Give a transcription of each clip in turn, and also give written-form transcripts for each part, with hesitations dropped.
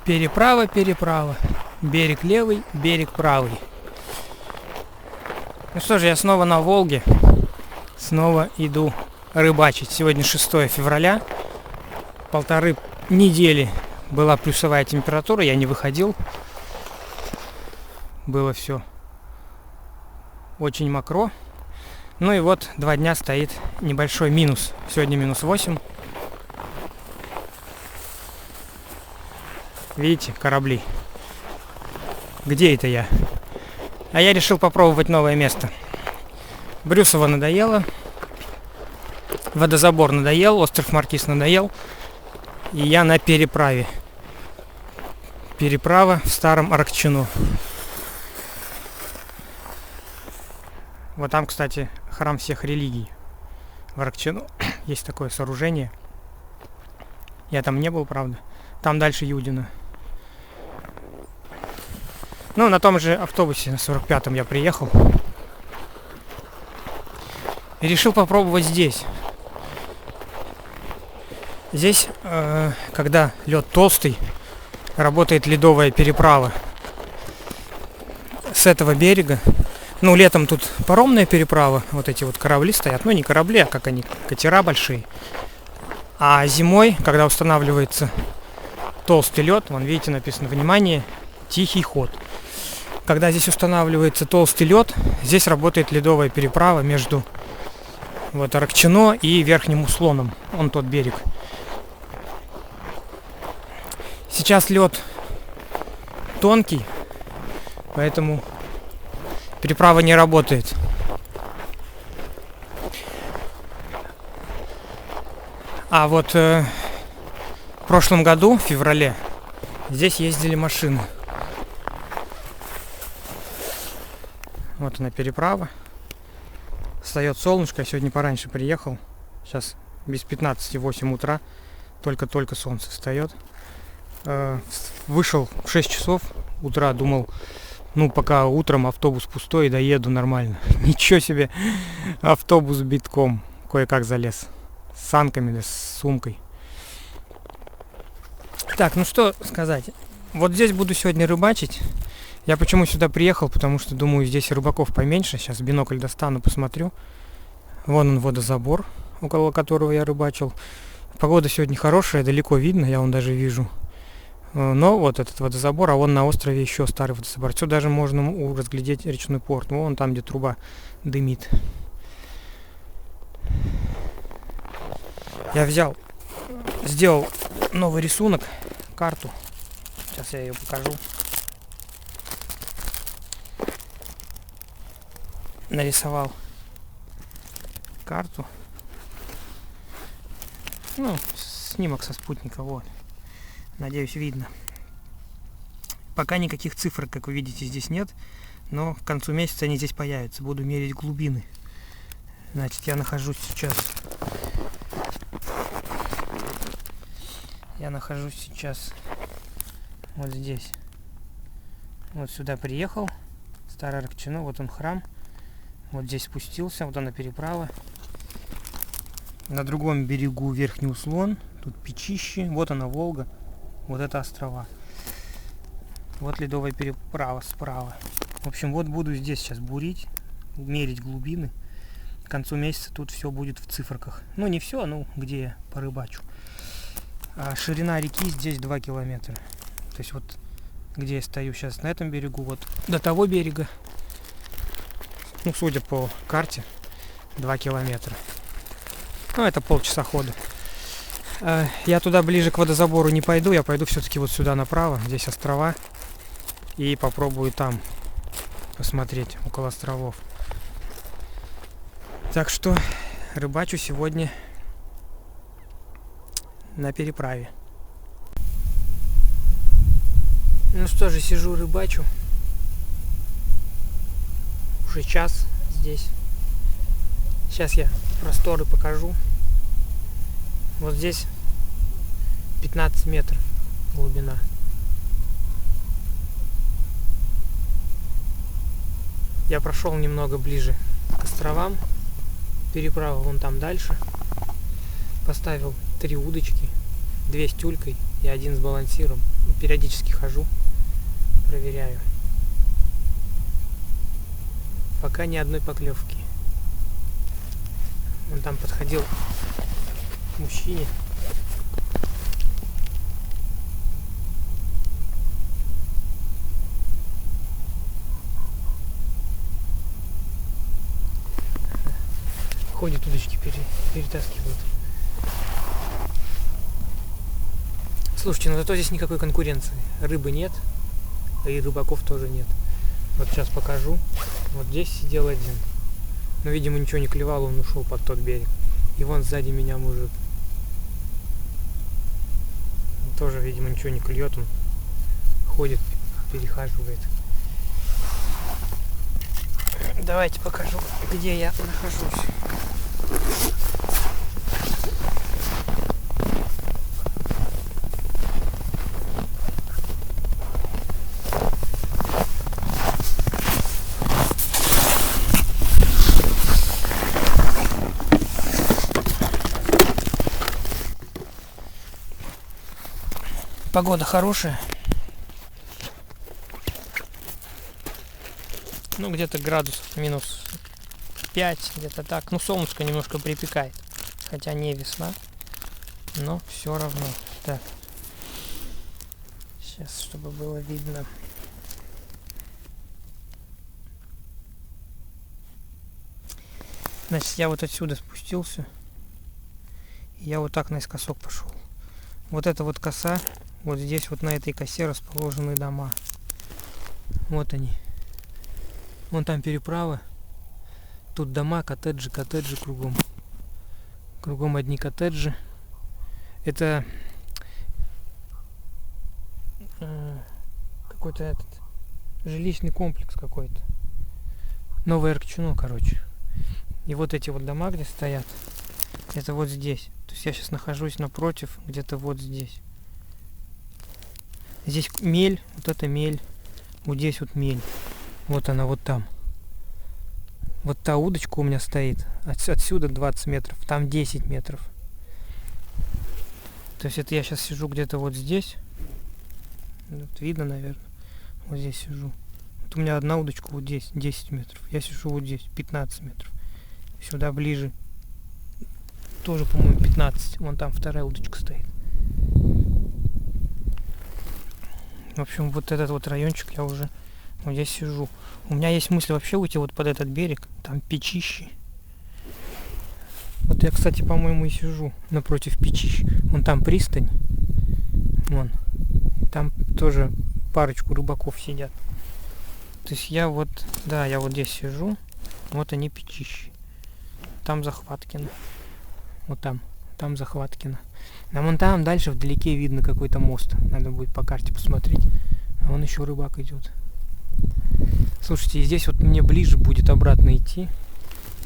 Переправа, переправа. Берег левый, берег правый. Ну что же, я снова на Волге. Снова иду рыбачить. Сегодня 6 февраля. 1,5 недели была плюсовая температура. Я не выходил. Было все очень мокро. Ну и вот 2 дня стоит небольшой минус. Сегодня -8. Видите, корабли. Где это я? А я решил попробовать новое место. Брюсово надоело. Водозабор надоел. Остров Маркиз надоел. И я на переправе. Переправа в Старом Аракчино. Вот там, кстати, храм всех религий. В Аракчино есть такое сооружение. Я там не был, правда. Там дальше Юдино. Ну, на том же автобусе, на 45-м я приехал. И решил попробовать здесь. Здесь, когда лед толстый, работает ледовая переправа. С этого берега. Ну, летом тут паромная переправа. Вот эти вот корабли стоят. Ну, не корабли, а как они, катера большие. А зимой, когда устанавливается толстый лед, вон, видите, написано, внимание, тихий ход. Когда здесь устанавливается толстый лед, здесь работает ледовая переправа между вот Аракчино и Верхним Услоном. Он тот берег. Сейчас лед тонкий, поэтому переправа не работает. А вот в прошлом году, в феврале, здесь ездили машины. Вот она переправа. Встает солнышко. Я сегодня пораньше приехал. Сейчас без 15:08 утра. Только-только солнце встает. Вышел в 6 часов утра. Думал, ну пока утром автобус пустой, доеду нормально. Ничего себе. Автобус битком. Кое-как залез. С санками, да, с сумкой. Так, ну что сказать. Вот здесь буду сегодня рыбачить. Я почему сюда приехал? Потому что думаю, здесь рыбаков поменьше. Сейчас бинокль достану, посмотрю. Вон он, водозабор, около которого я рыбачил. Погода сегодня хорошая, далеко видно, я вон даже вижу. Но вот этот водозабор, а вон на острове еще старый водозабор. Отсюда даже можно разглядеть речной порт. Вон там, где труба дымит. Я сделал новый рисунок, карту. Сейчас я ее покажу. Нарисовал карту. Ну, снимок со спутника, вот. Надеюсь, видно. Пока никаких цифр, как вы видите, здесь нет. Но к концу месяца они здесь появятся. Буду мерить глубины. Значит, я нахожусь сейчас вот здесь. Вот сюда приехал. Старое Аракчино, вот он храм. Вот здесь спустился, вот она переправа. На другом берегу Верхний Услон. Тут Печище, вот она Волга. Вот это острова. Вот ледовая переправа справа. В общем, вот буду здесь сейчас бурить, мерить глубины. К концу месяца тут все будет в циферках. Ну, не все, ну, где я порыбачу. А ширина реки здесь 2 километра. То есть вот, где я стою сейчас на этом берегу, вот до того берега. Ну, судя по карте, 2 километра. Ну, это полчаса хода. Я туда ближе к водозабору не пойду. Я пойду все-таки вот сюда направо. Здесь острова. И попробую там посмотреть, около островов. Так что рыбачу сегодня на переправе. Ну что же, сижу рыбачу. Уже час здесь. Сейчас я просторы покажу. Вот здесь 15 метров глубина. Я прошел немного ближе к островам. Переправа вон там дальше. Поставил 3 удочки. 2 с тюлькой и 1 с балансиром. Периодически хожу, проверяю. Пока ни одной поклевки. Он там подходил к мужчине. Ходит, удочки перетаскивают. Слушайте, ну зато здесь никакой конкуренции. Рыбы нет, и рыбаков тоже нет. Вот сейчас покажу. Вот здесь сидел один. Но, видимо, ничего не клевал, он ушел под тот берег. И вон сзади меня мужик. Он тоже, видимо, ничего не клюет, он ходит, перехаживает. Давайте покажу, где я нахожусь. Погода хорошая. Ну, где-то градусов минус 5, где-то так. Ну, солнышко немножко припекает. Хотя не весна, но все равно. Так. Сейчас, чтобы было видно. Значит, я вот отсюда спустился. И я вот так наискосок пошел. Вот эта вот коса. Вот здесь вот на этой косе расположены дома. Вот они. Вон там переправа. Тут дома, коттеджи кругом. Кругом одни коттеджи. Это какой-то этот жилищный комплекс какой-то. Новое Аркчино, короче. И вот эти вот дома, где стоят, это вот здесь. То есть я сейчас нахожусь напротив, где-то вот здесь. Здесь мель, вот это мель, вот здесь вот мель. Вот она вот там. Вот та удочка у меня стоит. Отсюда 20 метров, там 10 метров. То есть это я сейчас сижу где-то вот здесь. Вот видно, наверное. Вот здесь сижу. Вот у меня одна удочка вот здесь, 10 метров. Я сижу вот здесь, 15 метров. Сюда ближе. Тоже, по-моему, 15. Вон там вторая удочка стоит. В общем, вот этот вот райончик я уже вот здесь сижу. У меня есть мысль вообще уйти вот под этот берег. Там печищи. Вот я, кстати, по-моему, и сижу напротив печищ. Вон там пристань. Вон. И там тоже парочку рыбаков сидят. То есть я вот, да, я вот здесь сижу. Вот они печищи. Там Захваткино. Вот там Захваткино. А вон там дальше вдалеке видно какой-то мост. Надо будет по карте посмотреть. А вон еще рыбак идет. Слушайте, и здесь вот мне ближе будет обратно идти.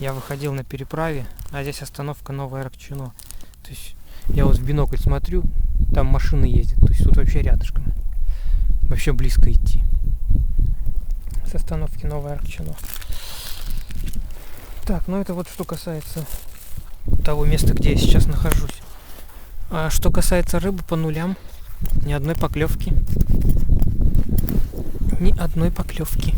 Я выходил на переправе, а здесь остановка Новое Аркчино. То есть я вот в бинокль смотрю, там машины ездят. То есть тут вообще рядышком. Вообще близко идти. С остановки Новое Аркчино. Так, ну это вот что касается того места, где я сейчас нахожусь. А что касается рыбы, по нулям. Ни одной поклевки. Ни одной поклевки.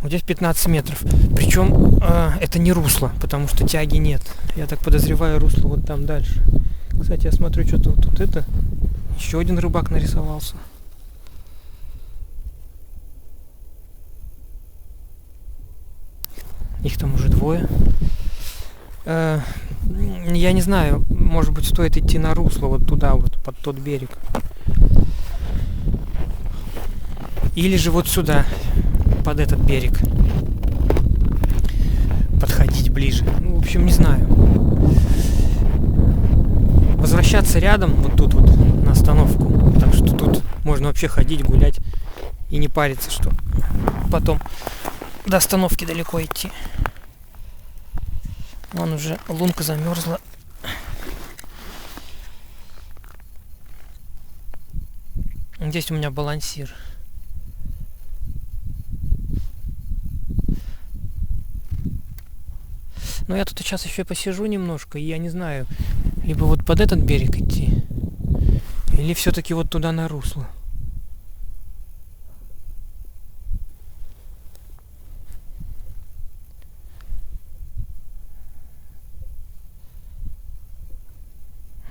Вот здесь 15 метров. Причем это не русло, потому что тяги нет. Я так подозреваю, русло вот там дальше. Кстати, я смотрю, что-то вот тут это. Еще один рыбак нарисовался. Их там уже двое. Я не знаю, может быть, стоит идти на русло вот туда, вот под тот берег. Или же вот сюда, под этот берег. Подходить ближе. Ну, в общем, не знаю. Возвращаться рядом, вот тут вот, на остановку. Так что тут можно вообще ходить, гулять и не париться, что потом до остановки далеко идти. Вон уже лунка замерзла. Здесь у меня балансир. Но я тут сейчас еще посижу немножко, и я не знаю, либо вот под этот берег идти, Или все-таки вот туда на русло?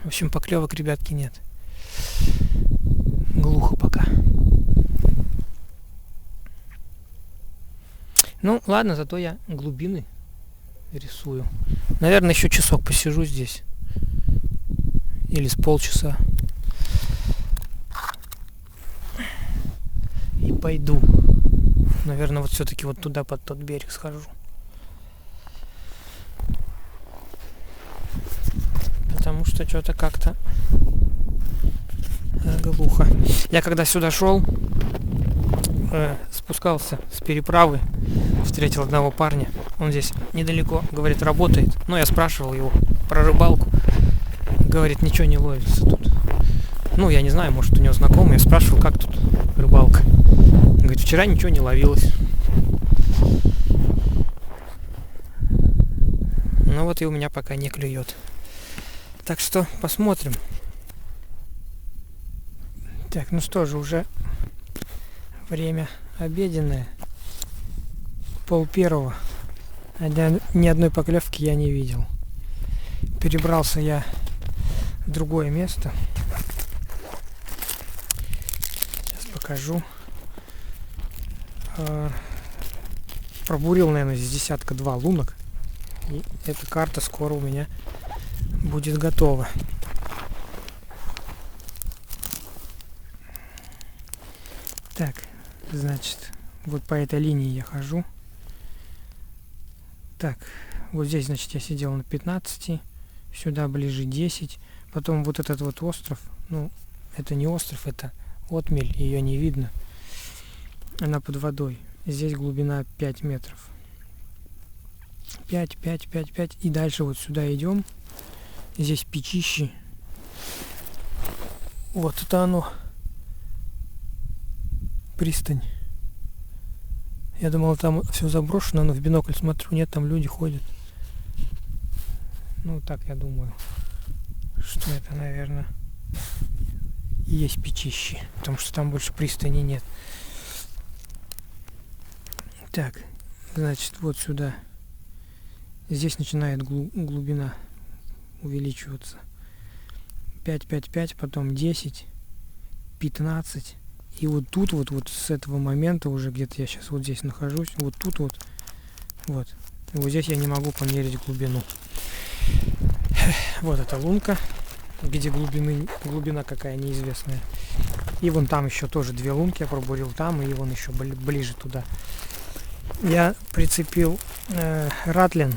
В общем, поклевок, ребятки, нет. Глухо пока. Ну, ладно, зато я глубины рисую. Наверное, еще часок посижу здесь. Или с полчаса. И пойду. Наверное, вот все-таки вот туда, под тот берег схожу. Потому что что-то как-то глухо. Я когда сюда шел, спускался с переправы, встретил одного парня. Он здесь недалеко, говорит, работает. Но я спрашивал его про рыбалку. Говорит, ничего не ловится тут. Ну, я не знаю, может, у него знакомый. Я спрашивал, как тут рыбалка. Говорит, вчера ничего не ловилось. Ну вот и у меня пока не клюет. Так что посмотрим. Так, ну что же, уже время обеденное. 12:30. Ни одной поклевки я не видел. Перебрался я в другое место. Сейчас покажу. Пробурил, наверное, здесь десятка-два лунок. И эта карта скоро у меня будет готова. Так, значит, вот по этой линии я хожу. Так, вот здесь, значит, я сидел на 15, сюда ближе 10. Потом вот этот вот остров, ну, это не остров, это отмель, ее не видно. Она под водой. Здесь глубина 5 метров. 5. И дальше вот сюда идем. Здесь печище. Вот это оно. Пристань. Я думал, там все заброшено, но в бинокль смотрю, нет, там люди ходят. Ну, так я думаю, что это, наверное, и есть печище, потому что там больше пристани нет. Так, значит, вот сюда. Здесь начинает глубина увеличиваться. 5, потом 10, 15. И вот тут вот с этого момента уже где-то я сейчас вот здесь нахожусь. Вот тут вот. И вот здесь я не могу померить глубину. Вот эта лунка, где глубина какая неизвестная. И вон там еще тоже 2 лунки я пробурил там, и вон еще ближе туда. Я прицепил ратлин,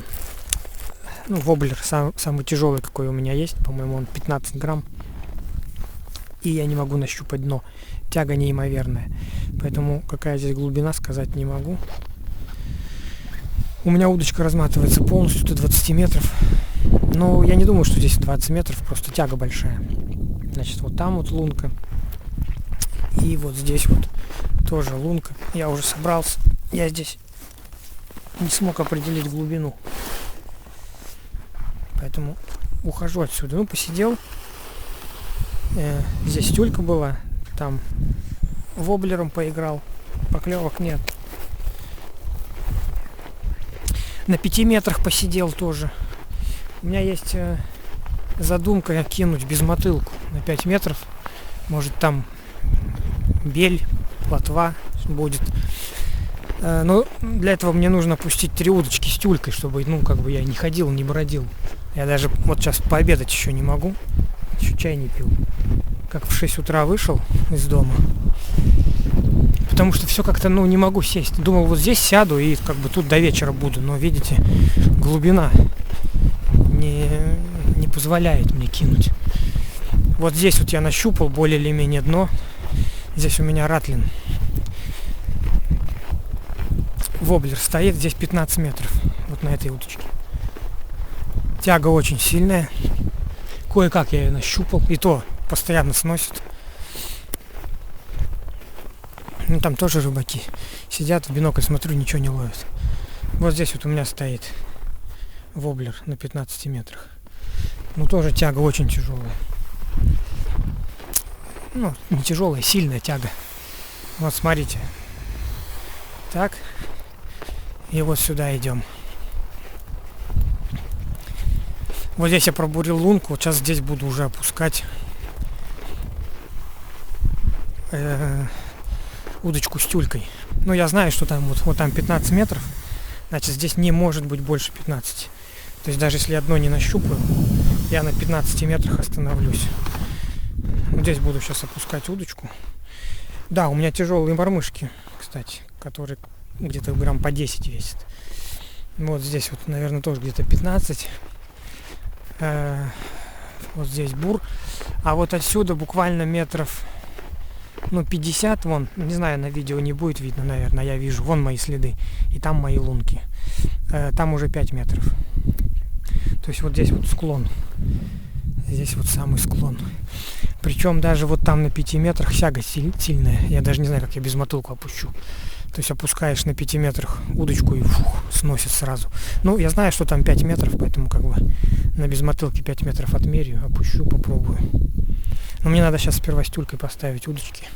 ну, воблер, самый тяжелый, какой у меня есть, по-моему, он 15 грамм. И я не могу нащупать дно. Тяга неимоверная. Поэтому какая здесь глубина, сказать не могу. У меня удочка разматывается полностью до 20 метров. Но я не думаю, что здесь 20 метров, просто тяга большая. Значит, вот там вот лунка. И вот здесь вот тоже лунка. Я уже собрался. Я здесь не смог определить глубину. Поэтому ухожу отсюда. Ну, посидел. Здесь тюлька была. Там воблером поиграл. Поклевок нет. На 5 метрах посидел тоже. У меня есть задумка кинуть безмотылку на 5 метров. Может, там бель, плотва будет. Но для этого мне нужно пустить 3 удочки с тюлькой, чтобы, ну, как бы я не ходил, не бродил. Я даже вот сейчас пообедать еще не могу. Еще чай не пил. Как в 6 утра вышел из дома. Потому что все как-то, ну, не могу сесть. Думал, вот здесь сяду и как бы тут до вечера буду. Но, видите, глубина не позволяет мне кинуть. Вот здесь вот я нащупал более или менее дно. Здесь у меня ратлин. Воблер стоит, здесь 15 метров. Вот на этой удочке. Тяга очень сильная. Кое-как я ее нащупал. И то постоянно сносит. Ну, там тоже рыбаки сидят, в бинокль смотрю, ничего не ловят. Вот здесь вот у меня стоит воблер на 15 метрах. Ну, тоже тяга очень тяжелая. ну, не тяжелая, сильная тяга. Вот смотрите. Так. И вот сюда идем. Вот здесь я пробурил лунку. Вот сейчас здесь буду уже опускать удочку с тюлькой. Ну, я знаю, что там вот там 15 метров. Значит, здесь не может быть больше 15. То есть даже если я дно не нащупаю, я на 15 метрах остановлюсь. Вот здесь буду сейчас опускать удочку. Да, у меня тяжелые мормышки, кстати, которые где-то грамм по 10 весят. Вот здесь вот, наверное, тоже где-то 15. Вот здесь бур. А вот отсюда буквально метров, 50, вон, не знаю, на видео не будет видно, наверное, я вижу, вон мои следы, и там мои лунки. Там уже 5 метров. То есть вот здесь вот склон. Здесь вот самый склон. Причем даже вот там на 5 метрах тяга сильная. Я даже не знаю, как я без мотылку опущу. То есть опускаешь на 5 метрах удочку и сносит сразу. Ну, я знаю, что там 5 метров, поэтому как бы на безмотылке 5 метров отмерю, опущу, попробую. Но мне надо сейчас сперва с тюлькой поставить удочки,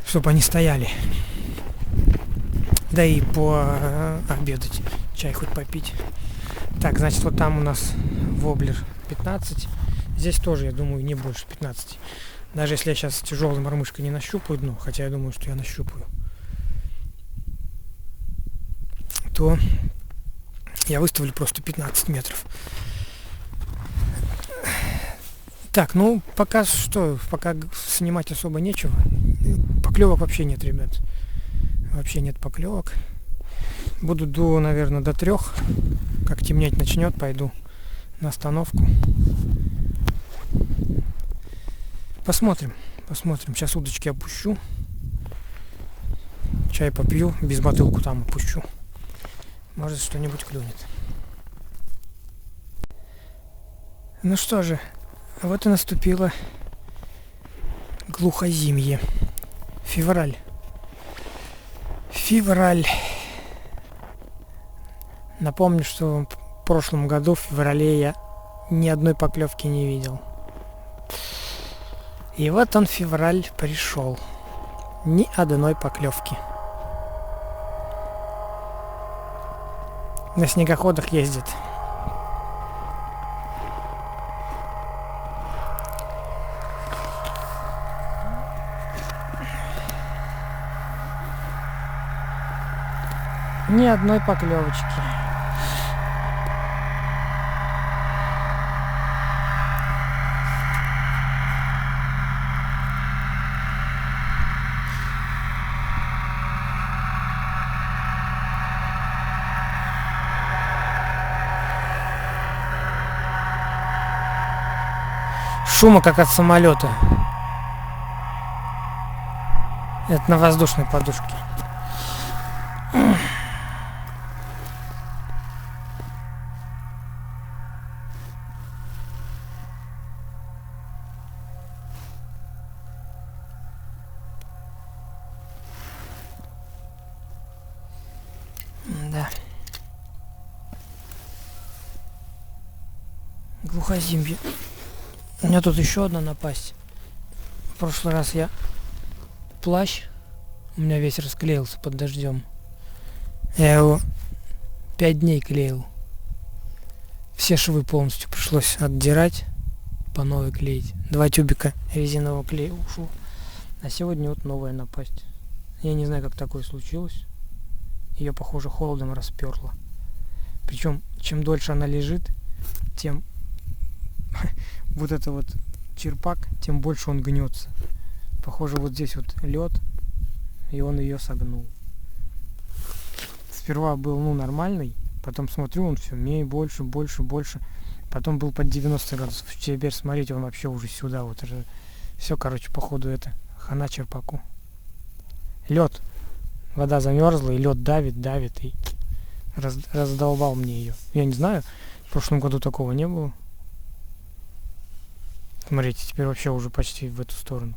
чтобы они стояли. Да и пообедать, чай хоть попить. Так, значит, вот там у нас воблер 15. Здесь тоже, я думаю, не больше 15. Даже если я сейчас тяжелой мормышкой не нащупаю дно, хотя я думаю, что я нащупаю, то я выставлю просто 15 метров. Так, ну пока снимать особо нечего. Поклевок вообще нет, ребят. Вообще нет поклевок. Буду, наверное, до 3. Как темнеть начнет, пойду на остановку. Посмотрим. Сейчас удочки опущу. Чай попью, без мотылку там опущу. Может, что-нибудь клюнет. Ну что же, вот и наступило глухозимье. Февраль. Напомню, что в прошлом году, в феврале, я ни одной поклевки не видел. И вот он, февраль, пришел. Ни одной поклевки. На снегоходах ездит. Ни одной поклевочки. Шума как от самолета. Это на воздушной подушке. Да. Глухозимье. У меня тут еще одна напасть. В прошлый раз я плащ у меня весь расклеился под дождем. Я его 5 дней клеил. Все швы полностью пришлось отдирать, по новой клеить. 2 тюбика резинового клея ушло. А сегодня вот новая напасть. Я не знаю, как такое случилось. Ее, похоже, холодом расперло. Причем, чем дольше она лежит, тем вот это вот черпак, тем больше он гнется. Похоже, вот здесь вот лед, и он ее согнул. Сперва был, нормальный, потом смотрю, он все больше. Потом был под 90 градусов. Теперь, смотрите, он вообще уже сюда вот. Все, короче, походу это хана черпаку. Лед. Вода замерзла, и лед давит, и раздолбал мне ее. Я не знаю, в прошлом году такого не было. Смотрите, теперь вообще уже почти в эту сторону.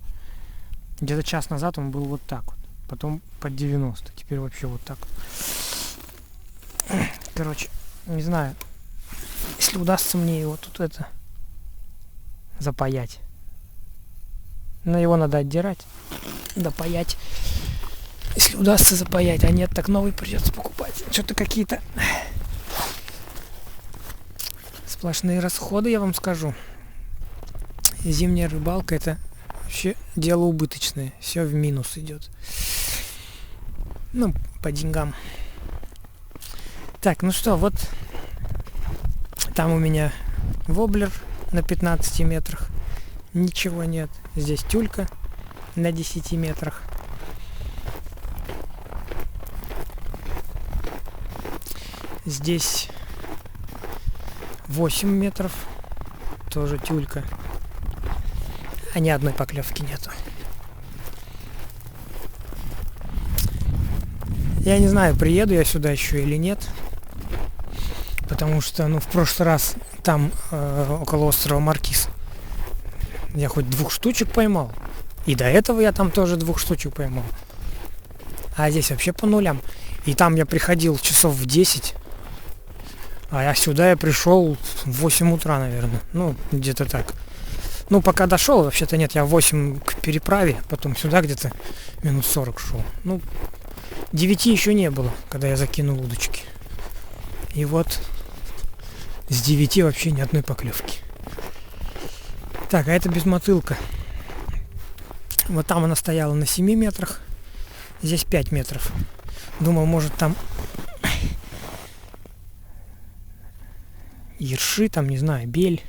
Где-то час назад он был вот так вот. Потом под 90. Теперь вообще вот так вот. Короче, не знаю. Если удастся мне его тут запаять. Но его надо отдирать, допаять. Если удастся запаять, а нет, так новый придется покупать. Что-то какие-то сплошные расходы, я вам скажу. Зимняя рыбалка — это вообще дело убыточное. Все в минус идет. Ну, по деньгам. Так, ну что, вот там у меня воблер на 15 метрах. Ничего нет. Здесь тюлька на 10 метрах. Здесь 8 метров. Тоже тюлька. А ни одной поклевки нету. Я не знаю, приеду я сюда еще или нет. Потому что, в прошлый раз там, около острова Маркиз, я хоть 2 штучек поймал. И до этого я там тоже 2 штучек поймал. А здесь вообще по нулям. И там я приходил часов в 10. А сюда я пришел в 8 утра, наверное. Где-то так. Пока дошел, вообще-то нет, я в 8 к переправе, потом сюда где-то минут 40 шел. 9 еще не было, когда я закинул удочки. И вот с 9 вообще ни одной поклевки. Так, а это безмотылка. Вот там она стояла на 7 метрах. Здесь 5 метров. Думал, может там ерши, там, не знаю, бель,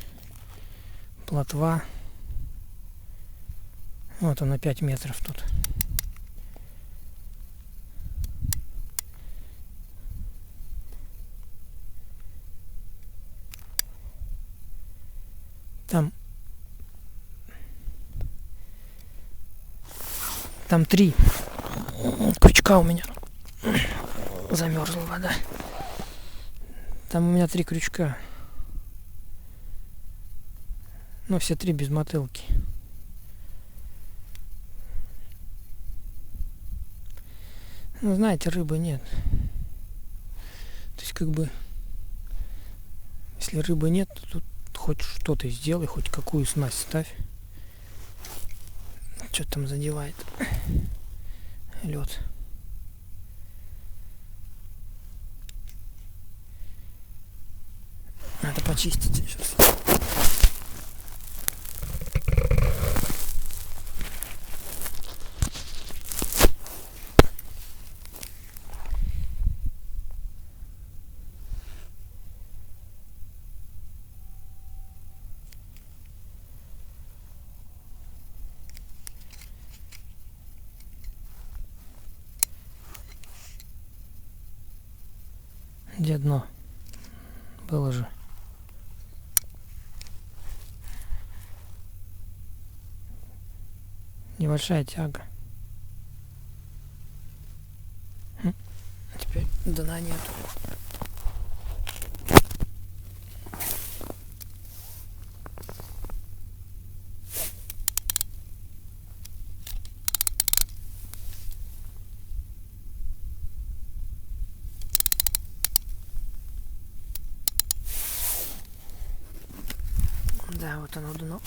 плотва. Вот она 5 метров тут. Там 3 крючка у меня. Замерзла вода. Там у меня 3 крючка. Все 3 без мотылки. Знаете, рыбы нет. То есть, если рыбы нет, то тут хоть что-то сделай, хоть какую снасть ставь. Что там задевает? Лед. Надо почистить сейчас. Где дно? Было же. Небольшая тяга. Теперь дна нету. Да, вот оно дно.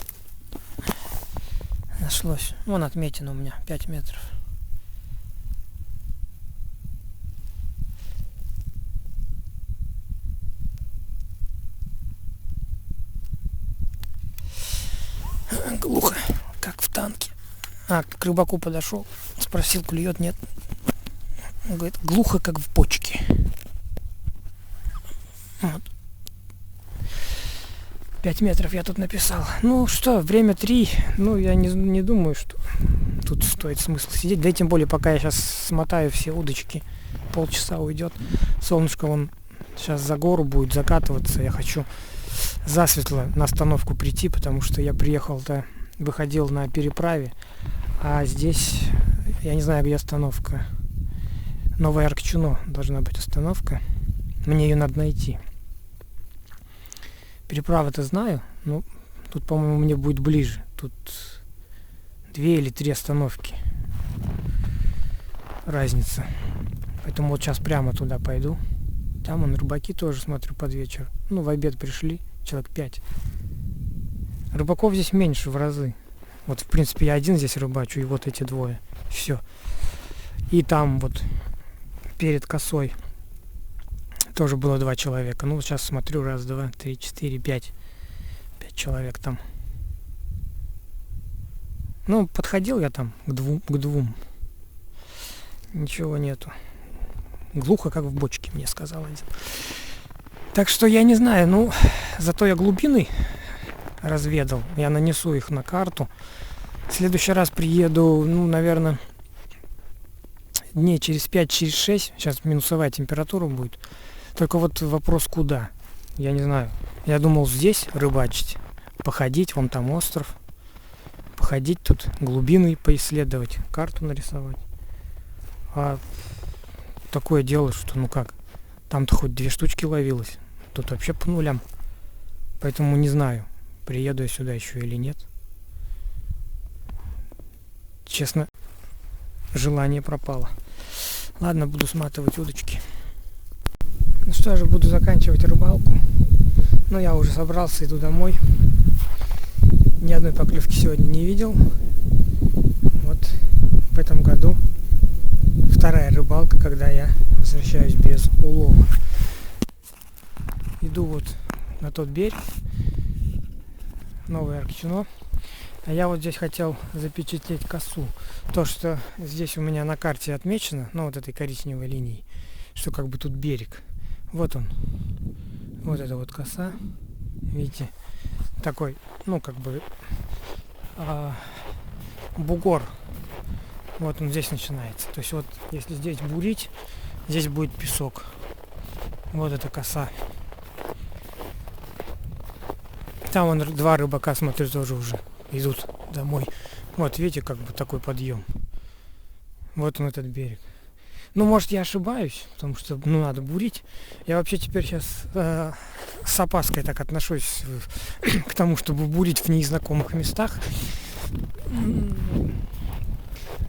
Нашлось. Вон отметина у меня, 5 метров. Глухо, как в танке. К рыбаку подошел, спросил, клюет, нет. Он говорит, глухо, как в бочке. Вот. 5 метров я тут написал. Время 3. Я не думаю, что тут стоит смысл сидеть. Да и тем более, пока я сейчас смотаю все удочки, полчаса уйдет. Солнышко вон сейчас за гору будет закатываться. Я хочу засветло на остановку прийти, потому что я выходил на переправе. А здесь, я не знаю, где остановка. Новое Аркчуно должна быть остановка. Мне ее надо найти. Переправы-то знаю, но тут, по-моему, мне будет ближе. Тут 2 или 3 остановки. Разница. Поэтому вот сейчас прямо туда пойду. Там рыбаки тоже, смотрю, под вечер. В обед пришли, человек 5. Рыбаков здесь меньше в разы. Вот, в принципе, я один здесь рыбачу, и вот эти двое. Все. И там вот перед косой тоже было 2 человека. Ну, вот сейчас смотрю, 1, 2, 3, 4, 5. 5 человек там. Ну, подходил я там к двум. Ничего нету. Глухо, как в бочке, мне сказал один. Так что я не знаю, ну, зато я глубины разведал. Я нанесу их на карту. В следующий раз приеду, ну, наверное, дней через 5, через 6. Сейчас минусовая температура будет. Только вот вопрос куда. Я не знаю. Я думал здесь рыбачить, походить, вон там остров. Походить тут, глубины поисследовать, карту нарисовать. А такое дело, что ну как, там-то хоть 2 штучки ловилось. Тут вообще по нулям. Поэтому не знаю, приеду я сюда еще или нет. Честно, желание пропало. Ладно, буду сматывать удочки. Ну что же, буду заканчивать рыбалку. Но я уже собрался, иду домой. Ни одной поклевки сегодня не видел. Вот в этом году 2-я рыбалка, когда я возвращаюсь без улова. Иду вот на тот берег, Новое Аркчино. А я вот здесь хотел запечатлеть косу. То, что здесь у меня на карте отмечено, ну вот этой коричневой линией, что как бы тут берег. Вот он. Вот эта вот коса. Видите? Такой, ну как бы бугор. Вот он здесь начинается. То есть вот если здесь бурить, здесь будет песок. Вот эта коса. Там вон 2 рыбака, смотрю, тоже уже идут домой. Вот видите, как бы такой подъем. Вот он, этот берег. Ну, может, я ошибаюсь, потому что, ну, надо бурить. Я вообще теперь сейчас с опаской так отношусь к тому, чтобы бурить в незнакомых местах.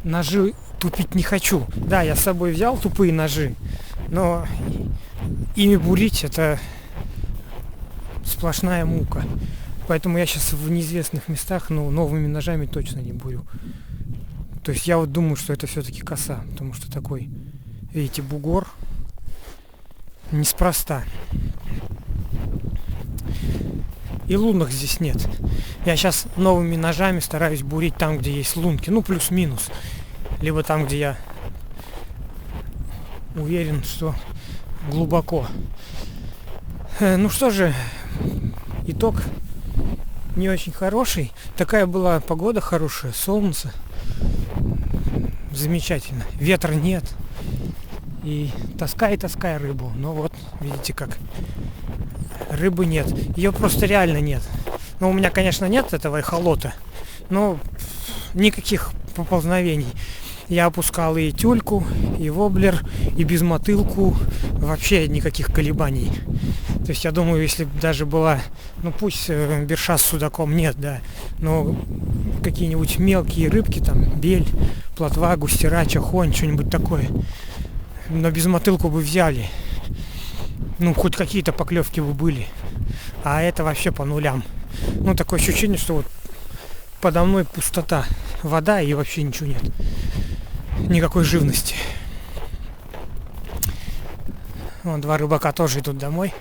Ножи тупить не хочу. Да, я с собой взял тупые ножи, но ими бурить — это сплошная мука. Поэтому я сейчас в неизвестных местах, ну, новыми ножами точно не бурю. То есть я вот думаю, что это все-таки коса, потому что такой, видите, бугор неспроста. И лунок здесь нет. Я сейчас новыми ножами стараюсь бурить там, где есть лунки, ну, плюс-минус. Либо там, где я уверен, что глубоко. Ну что же, итог не очень хороший. Такая была погода хорошая, солнце. Замечательно. Ветра нет. И таскай рыбу. Но вот, видите как. Рыбы нет. Ее просто реально нет. Ну, у меня, конечно, нет этого эхолота. Но никаких поползновений. Я опускал и тюльку, и воблер, и безмотылку. Вообще никаких колебаний. То есть я думаю, если бы даже была, ну пусть берша с судаком нет, да, но какие-нибудь мелкие рыбки, там, бель, плотва, густера, чахонь, что-нибудь такое. Но безмотылку бы взяли. Ну, хоть какие-то поклевки бы были. А это вообще по нулям. Ну, такое ощущение, что вот подо мной пустота. Вода и вообще ничего нет. Никакой живности. Вон 2 рыбака тоже идут домой.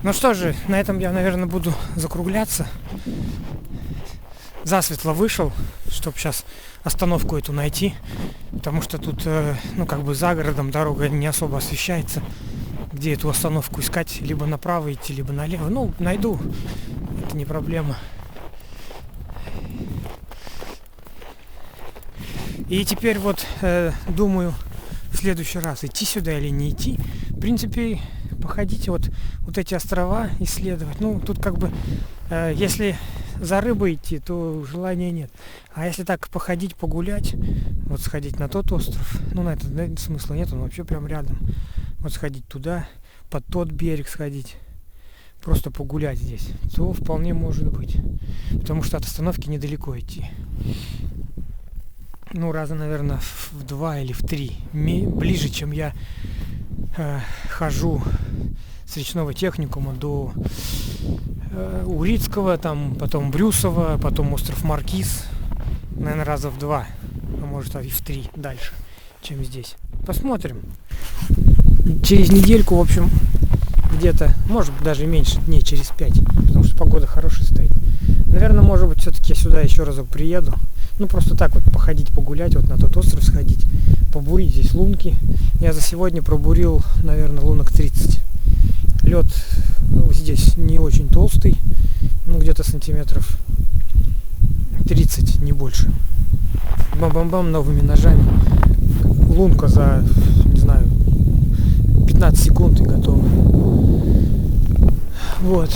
Ну что же, на этом я, наверное, буду закругляться. Засветло вышел, чтобы сейчас остановку эту найти. Потому что тут, ну, как бы за городом дорога не особо освещается. Где эту остановку искать? Либо направо идти, либо налево. Ну, найду. Это не проблема. И теперь вот думаю в следующий раз, идти сюда или не идти. В принципе, походите вот эти острова исследовать. Ну, тут как бы, если за рыбой идти, то желания нет. А если так походить, погулять, вот сходить на тот остров, ну, на этот смысла нет, он вообще прям рядом. Вот сходить туда, под тот берег сходить, просто погулять здесь, то вполне может быть. Потому что от остановки недалеко идти. Ну, раза, наверное, в 2 или в 3 ближе, чем я хожу с речного техникума до Урицкого, там, потом Брюсова, потом остров Маркиз. наверное, раза в 2, а может и в 3 дальше, чем здесь. Посмотрим. Через недельку, в общем, где-то, может быть, даже меньше дней, через 5, потому что погода хорошая стоит. Наверное, может быть, все-таки я сюда еще разок приеду. Ну, просто так вот походить, погулять, вот на тот остров сходить, побурить здесь лунки. Я за сегодня пробурил, наверное, лунок 30. Лед здесь не очень толстый, ну, где-то сантиметров 30, не больше. Бам-бам-бам новыми ножами. Лунка за, не знаю, 15 секунд и готова. Вот.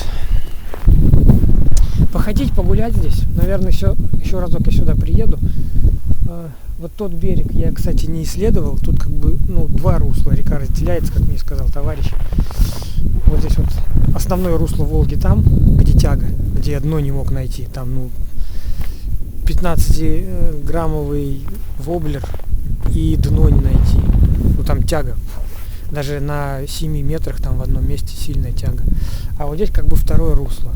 Походить, погулять здесь. Наверное, еще разок я сюда приеду. Вот тот берег я, кстати, не исследовал. Тут как бы, ну, 2 русла. Река разделяется, как мне сказал товарищ. Вот здесь вот основное русло Волги там, где тяга, где я дно не мог найти. Там, ну, 15-граммовый воблер и дно не найти. Ну, там тяга. Даже на 7 метрах там в одном месте сильная тяга. А вот здесь как бы второе русло.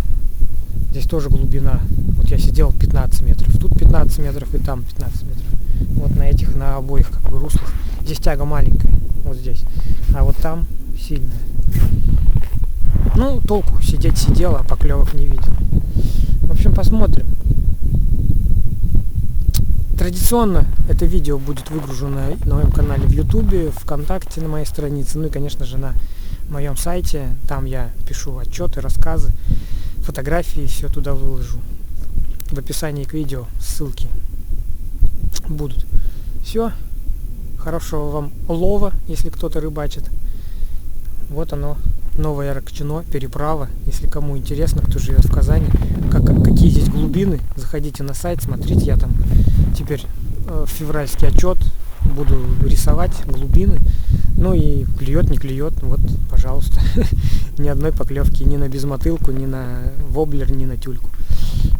Здесь тоже глубина. Вот я сидел 15 метров. Тут 15 метров и там 15 метров. Вот на этих, на обоих как бы руслах. Здесь тяга маленькая. Вот здесь. А вот там сильная. Ну, толку. Сидеть сидел, а поклевок не видел. В общем, посмотрим. Традиционно это видео будет выгружено на моем канале в Ютубе, ВКонтакте на моей странице, ну и, конечно же, на моем сайте. Там я пишу отчеты, рассказы, фотографии, все туда выложу. В описании к видео ссылки будут. Все. Хорошего вам улова, если кто-то рыбачит. Вот оно, Новое Аракчино, переправа. Если кому интересно, кто живет в Казани, какие здесь глубины, заходите на сайт, смотрите. Я там теперь февральский отчет буду рисовать глубины. Ну и клюет, не клюет, вот, пожалуйста. Ни одной поклевки ни на безмотылку, ни на воблер, ни на тюльку.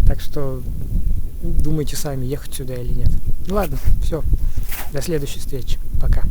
Так что думайте сами, ехать сюда или нет. Ладно, все. До следующей встречи. Пока.